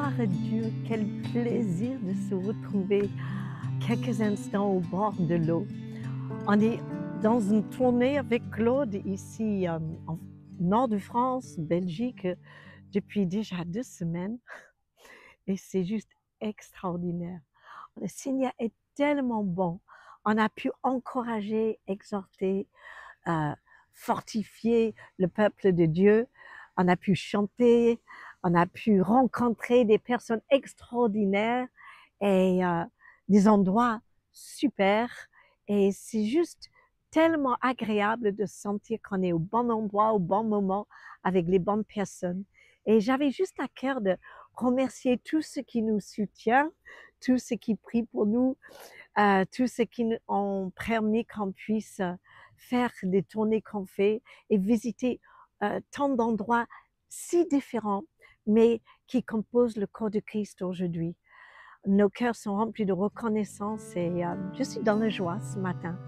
Gloire à Dieu, quel plaisir de se retrouver quelques instants au bord de l'eau. On est dans une tournée avec Claude ici en nord de France, Belgique, depuis déjà 2 semaines et c'est juste extraordinaire. Le Seigneur est tellement bon. On a pu encourager, exhorter, euh, fortifier le peuple de Dieu. On a pu chanter, on a pu rencontrer des personnes extraordinaires et des endroits super. Et c'est juste tellement agréable de sentir qu'on est au bon endroit, au bon moment, avec les bonnes personnes. Et j'avais juste à cœur de remercier tous ceux qui nous soutiennent, tous ceux qui prient pour nous, tous ceux qui nous ont permis qu'on puisse faire des tournées qu'on fait et visiter tant d'endroits si différents, mais qui composent le corps de Christ aujourd'hui. Nos cœurs sont remplis de reconnaissance et je suis dans la joie ce matin.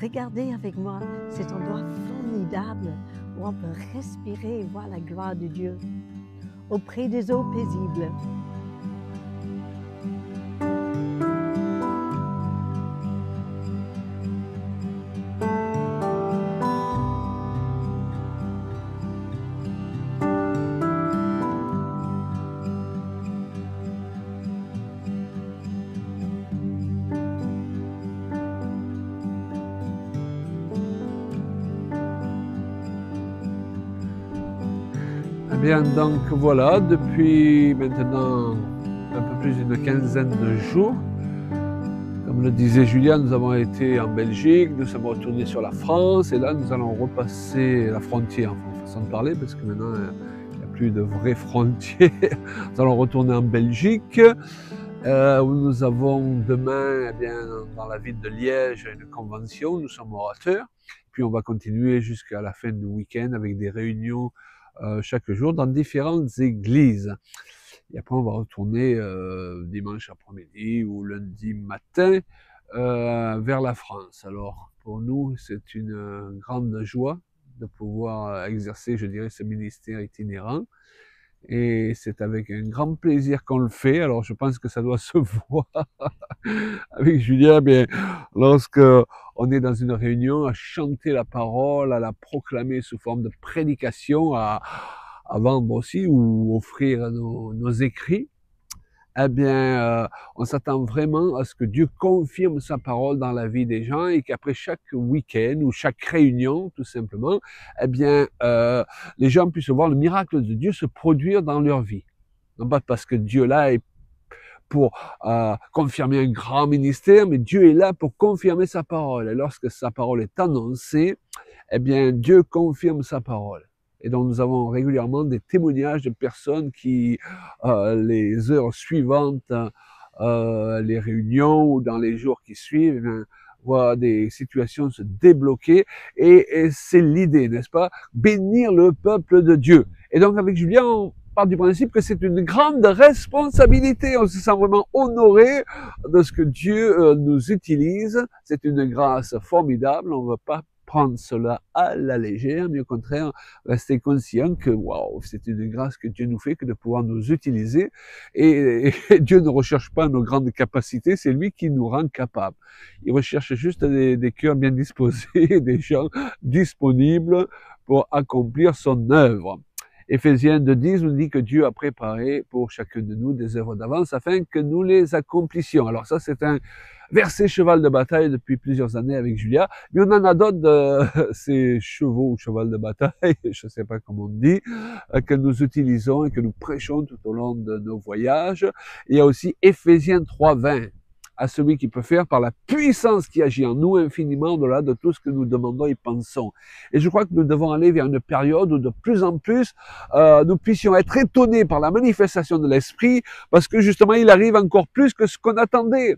Regardez avec moi cet endroit formidable où on peut respirer et voir la gloire de Dieu auprès des eaux paisibles. Eh bien, donc voilà, depuis maintenant un peu plus d'une quinzaine de jours, comme le disait Julien, nous avons été en Belgique, nous sommes retournés sur la France et là nous allons repasser la frontière, façon de parler, parce que maintenant il n'y a plus de vraies frontières. Nous allons retourner en Belgique où nous avons demain, eh bien, dans la ville de Liège, une convention, nous sommes orateurs, puis on va continuer jusqu'à la fin du week-end avec des réunions chaque jour dans différentes églises. Et après, on va retourner dimanche après-midi ou lundi matin vers la France. Alors, pour nous, c'est une grande joie de pouvoir exercer, je dirais, ce ministère itinérant. Et c'est avec un grand plaisir qu'on le fait. Alors, je pense que ça doit se voir avec Julien, mais lorsque on est dans une réunion à chanter la parole, à la proclamer sous forme de prédication, à vendre aussi ou offrir nos écrits, eh bien, on s'attend vraiment à ce que Dieu confirme sa parole dans la vie des gens et qu'après chaque week-end ou chaque réunion, tout simplement, eh bien, les gens puissent voir le miracle de Dieu se produire dans leur vie. Non pas parce que Dieu là est pour confirmer un grand ministère, mais Dieu est là pour confirmer sa parole. Et lorsque sa parole est annoncée, eh bien, Dieu confirme sa parole. Et donc, nous avons régulièrement des témoignages de personnes qui, les heures suivantes, les réunions ou dans les jours qui suivent, eh bien, voient des situations se débloquer. Et c'est l'idée, n'est-ce pas? Bénir le peuple de Dieu. Et donc, avec Julien, on part du principe que c'est une grande responsabilité. On se sent vraiment honoré de ce que Dieu nous utilise. C'est une grâce formidable. On ne va pas prendre cela à la légère, mais au contraire, rester conscient que waouh, c'est une grâce que Dieu nous fait que de pouvoir nous utiliser. Et Dieu ne recherche pas nos grandes capacités, c'est lui qui nous rend capables. Il recherche juste des cœurs bien disposés, des gens disponibles pour accomplir son œuvre. Éphésiens 2:10 nous dit que Dieu a préparé pour chacun de nous des œuvres d'avance afin que nous les accomplissions. Alors ça, c'est un verset cheval de bataille depuis plusieurs années avec Julia, mais on en a d'autres de ces chevaux ou cheval de bataille, je ne sais pas comment on dit, que nous utilisons et que nous prêchons tout au long de nos voyages. Il y a aussi Éphésiens 3:20. À celui qui peut faire par la puissance qui agit en nous infiniment au-delà de tout ce que nous demandons et pensons. Et je crois que nous devons aller vers une période où de plus en plus nous puissions être étonnés par la manifestation de l'Esprit, parce que justement il arrive encore plus que ce qu'on attendait.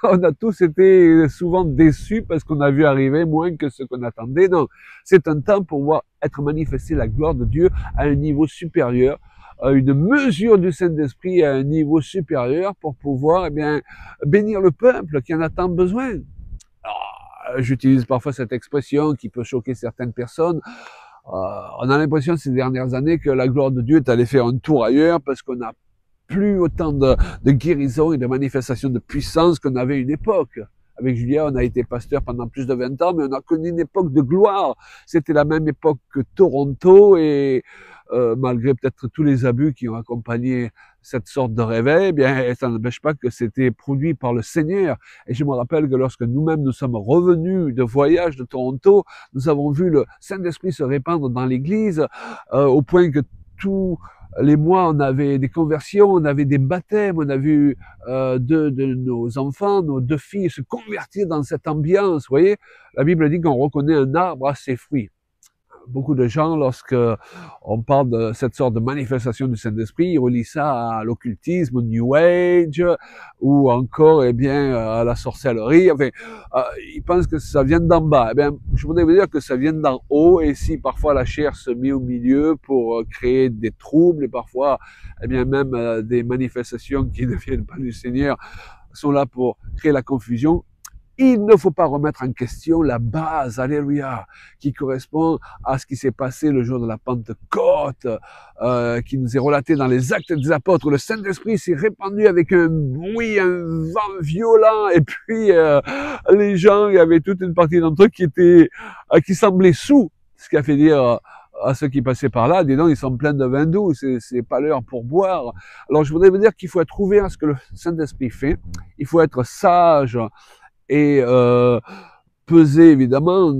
On a tous été souvent déçus parce qu'on a vu arriver moins que ce qu'on attendait. Non, c'est un temps pour voir être manifestée la gloire de Dieu à un niveau supérieur, une mesure du Saint-Esprit à un niveau supérieur pour pouvoir, eh bien, bénir le peuple qui en a tant besoin. Alors, j'utilise parfois cette expression qui peut choquer certaines personnes. on a l'impression ces dernières années que la gloire de Dieu est allée faire un tour ailleurs parce qu'on n'a plus autant de guérisons et de manifestations de puissance qu'on avait à une époque. Avec Julia, on a été pasteur pendant plus de 20 ans, mais on a connu une époque de gloire. C'était la même époque que Toronto et malgré peut-être tous les abus qui ont accompagné cette sorte de réveil, eh bien, ça n'empêche pas que c'était produit par le Seigneur. Et je me rappelle que lorsque nous-mêmes nous sommes revenus de voyage de Toronto, nous avons vu le Saint-Esprit se répandre dans l'Église au point que tous les mois, on avait des conversions, on avait des baptêmes, on a vu deux de nos enfants, nos 2 filles se convertir dans cette ambiance. Vous voyez, la Bible dit qu'on reconnaît un arbre à ses fruits. Beaucoup de gens, lorsque on parle de cette sorte de manifestation du Saint-Esprit, ils relient ça à l'occultisme, au New Age, ou encore, eh bien, à la sorcellerie. Enfin, ils pensent que ça vient d'en bas. Eh bien, je voudrais vous dire que ça vient d'en haut, et si parfois la chair se met au milieu pour créer des troubles, et parfois, eh bien, même des manifestations qui ne viennent pas du Seigneur sont là pour créer la confusion. Il ne faut pas remettre en question la base, alléluia, qui correspond à ce qui s'est passé le jour de la Pentecôte, qui nous est relaté dans les Actes des Apôtres, où le Saint-Esprit s'est répandu avec un bruit, un vent violent, et puis les gens, il y avait toute une partie d'entre eux qui semblaient sous, ce qui a fait dire à ceux qui passaient par là, dis donc, ils sont pleins de vin doux, c'est pas l'heure pour boire. Alors je voudrais vous dire qu'il faut être ouvert à ce que le Saint-Esprit fait, il faut être sage, et peser évidemment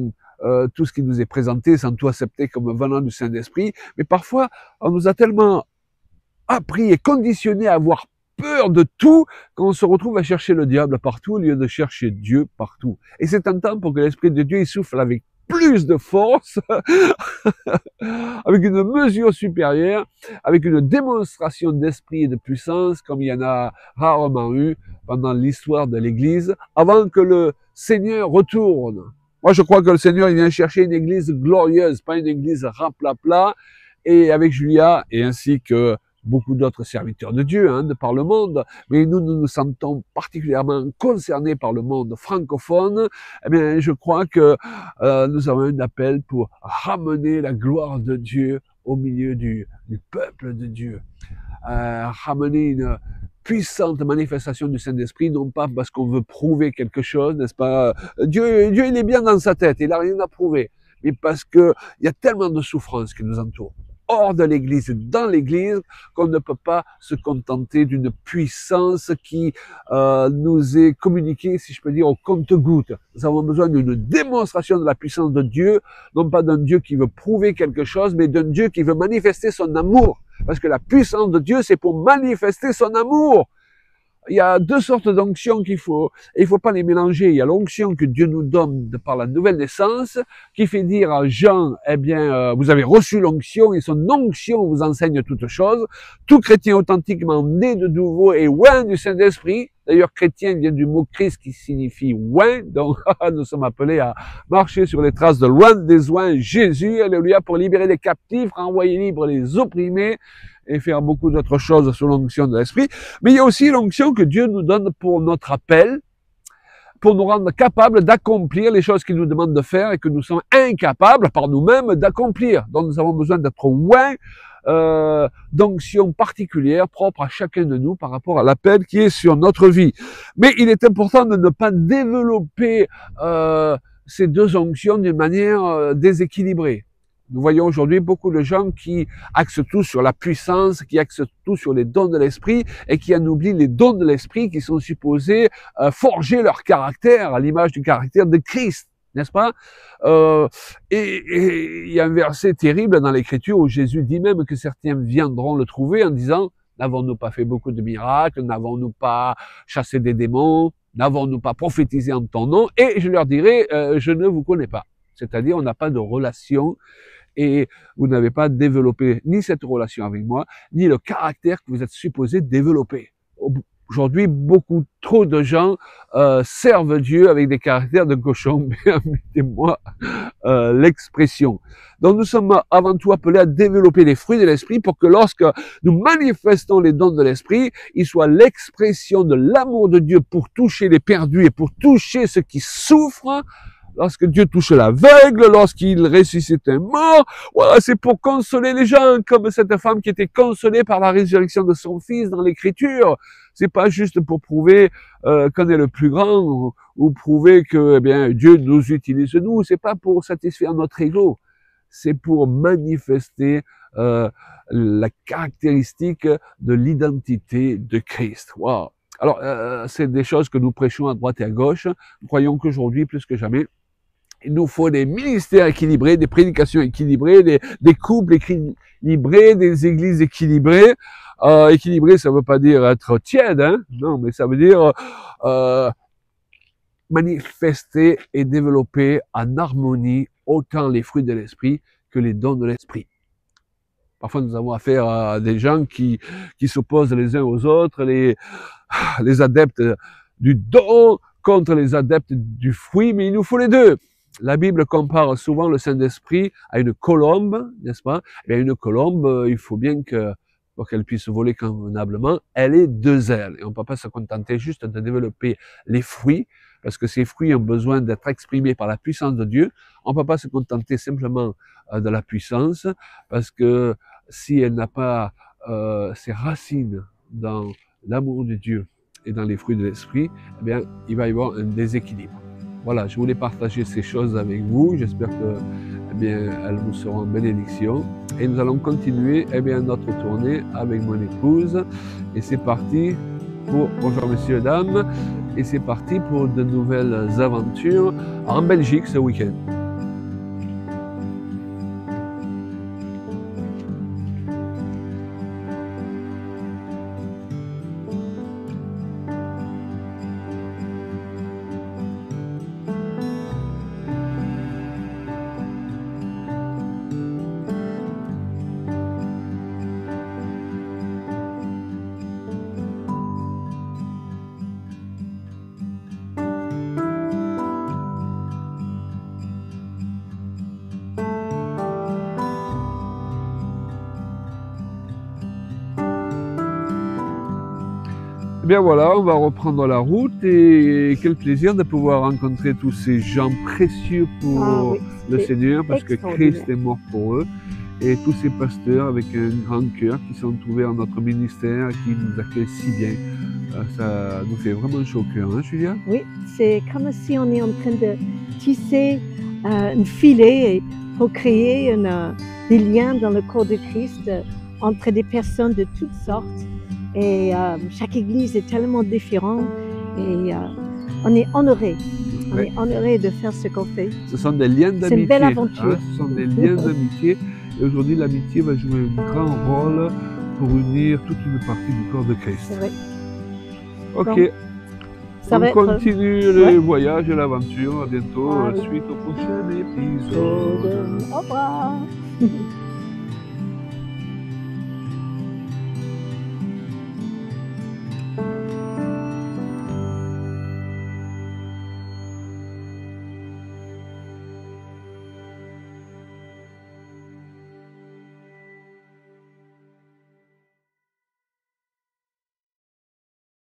tout ce qui nous est présenté sans tout accepter comme venant du Saint-Esprit. Mais parfois, on nous a tellement appris et conditionné à avoir peur de tout qu'on se retrouve à chercher le diable partout au lieu de chercher Dieu partout. Et c'est un temps pour que l'Esprit de Dieu il souffle avec plus de force, avec une mesure supérieure, avec une démonstration d'esprit et de puissance comme il y en a rarement eu pendant l'histoire de l'Église, avant que le Seigneur retourne. Moi, je crois que le Seigneur il vient chercher une Église glorieuse, pas une Église raplapla, et avec Julia, et ainsi que beaucoup d'autres serviteurs de Dieu, de par le monde, mais nous nous sentons particulièrement concernés par le monde francophone. Eh bien, je crois que nous avons un appel pour ramener la gloire de Dieu au milieu du peuple de Dieu. Ramener une puissante manifestation du Saint-Esprit, non pas parce qu'on veut prouver quelque chose, n'est-ce pas? Dieu, il est bien dans sa tête, il n'a rien à prouver, mais parce que il y a tellement de souffrances qui nous entourent hors de l'Église et dans l'Église, qu'on ne peut pas se contenter d'une puissance qui nous est communiquée, si je peux dire, au compte-gouttes. Nous avons besoin d'une démonstration de la puissance de Dieu, non pas d'un Dieu qui veut prouver quelque chose, mais d'un Dieu qui veut manifester son amour. Parce que la puissance de Dieu, c'est pour manifester son amour. Il y a 2 sortes d'onctions qu'il faut, et il faut pas les mélanger. Il y a l'onction que Dieu nous donne par la nouvelle naissance, qui fait dire à Jean, eh bien, vous avez reçu l'onction, et son onction vous enseigne toutes choses. Tout chrétien authentiquement né de nouveau est oint du Saint-Esprit. D'ailleurs, chrétien vient du mot Christ qui signifie oint. Donc, nous sommes appelés à marcher sur les traces de l'oint des oints Jésus, alléluia, pour libérer les captifs, renvoyer libres les opprimés, et faire beaucoup d'autres choses sous l'onction de l'Esprit. Mais il y a aussi l'onction que Dieu nous donne pour notre appel, pour nous rendre capables d'accomplir les choses qu'il nous demande de faire et que nous sommes incapables par nous-mêmes d'accomplir. Donc nous avons besoin d'être oints d'onction particulière propre à chacun de nous par rapport à l'appel qui est sur notre vie. Mais il est important de ne pas développer ces 2 onctions d'une manière déséquilibrée. Nous voyons aujourd'hui beaucoup de gens qui axent tout sur la puissance, qui axent tout sur les dons de l'esprit et qui en oublient les dons de l'esprit qui sont supposés forger leur caractère à l'image du caractère de Christ, n'est-ce pas? Et il y a un verset terrible dans l'Écriture où Jésus dit même que certains viendront le trouver en disant « N'avons-nous pas fait beaucoup de miracles? N'avons-nous pas chassé des démons? N'avons-nous pas prophétisé en ton nom ?» Et je leur dirai « Je ne vous connais pas ». C'est-à-dire on n'a pas de relation et vous n'avez pas développé ni cette relation avec moi, ni le caractère que vous êtes supposé développer. Aujourd'hui, beaucoup trop de gens servent Dieu avec des caractères de cochon. Permettez-moi l'expression. Donc nous sommes avant tout appelés à développer les fruits de l'esprit pour que lorsque nous manifestons les dons de l'esprit, ils soient l'expression de l'amour de Dieu pour toucher les perdus et pour toucher ceux qui souffrent, lorsque Dieu touche l'aveugle, lorsqu'il ressuscite un mort. Voilà, c'est pour consoler les gens, comme cette femme qui était consolée par la résurrection de son fils dans l'Écriture. C'est pas juste pour prouver qu'on est le plus grand ou prouver que eh bien Dieu nous utilise nous. C'est pas pour satisfaire notre ego. C'est pour manifester la caractéristique de l'identité de Christ. Wow. Alors, c'est des choses que nous prêchons à droite et à gauche. Nous croyons qu'aujourd'hui, plus que jamais, il nous faut des ministères équilibrés, des prédications équilibrées, des couples équilibrés, des églises équilibrées. Équilibré, ça veut pas dire être tiède, hein, non, mais ça veut dire manifester et développer en harmonie autant les fruits de l'esprit que les dons de l'esprit. Parfois, nous avons affaire à des gens qui s'opposent les uns aux autres, les adeptes du don contre les adeptes du fruit, mais il nous faut les deux. La Bible compare souvent le Saint-Esprit à une colombe, n'est-ce pas? Et une colombe, il faut bien que, pour qu'elle puisse voler convenablement, elle ait deux ailes. Et on ne peut pas se contenter juste de développer les fruits, parce que ces fruits ont besoin d'être exprimés par la puissance de Dieu. On ne peut pas se contenter simplement de la puissance, parce que si elle n'a pas ses racines dans l'amour de Dieu et dans les fruits de l'esprit, eh bien, il va y avoir un déséquilibre. Voilà, je voulais partager ces choses avec vous. J'espère que, eh bien, elles vous seront une bénédiction. Et nous allons continuer, eh bien, notre tournée avec mon épouse. Et c'est parti pour, bonjour messieurs, dames, et c'est parti pour de nouvelles aventures en Belgique ce week-end. Bien voilà, on va reprendre la route et quel plaisir de pouvoir rencontrer tous ces gens précieux pour le Seigneur, parce que Christ est mort pour eux, et tous ces pasteurs avec un grand cœur qui sont ouverts à notre ministère, qui nous accueillent si bien. Ça nous fait vraiment chaud au cœur, hein Julia? Oui, c'est comme si on est en train de tisser un filet pour créer des liens dans le corps de Christ entre des personnes de toutes sortes. Et chaque église est tellement différente et on est honoré. On est honoré de faire ce qu'on fait. Ce sont des liens d'amitié. C'est une belle aventure. Hein, ce sont des liens d'amitié. Et aujourd'hui, l'amitié va jouer un grand rôle pour unir toute une partie du corps de Christ. C'est vrai. Ok. Donc, on continue le voyage et l'aventure. À bientôt. Suite au prochain épisode. Au revoir.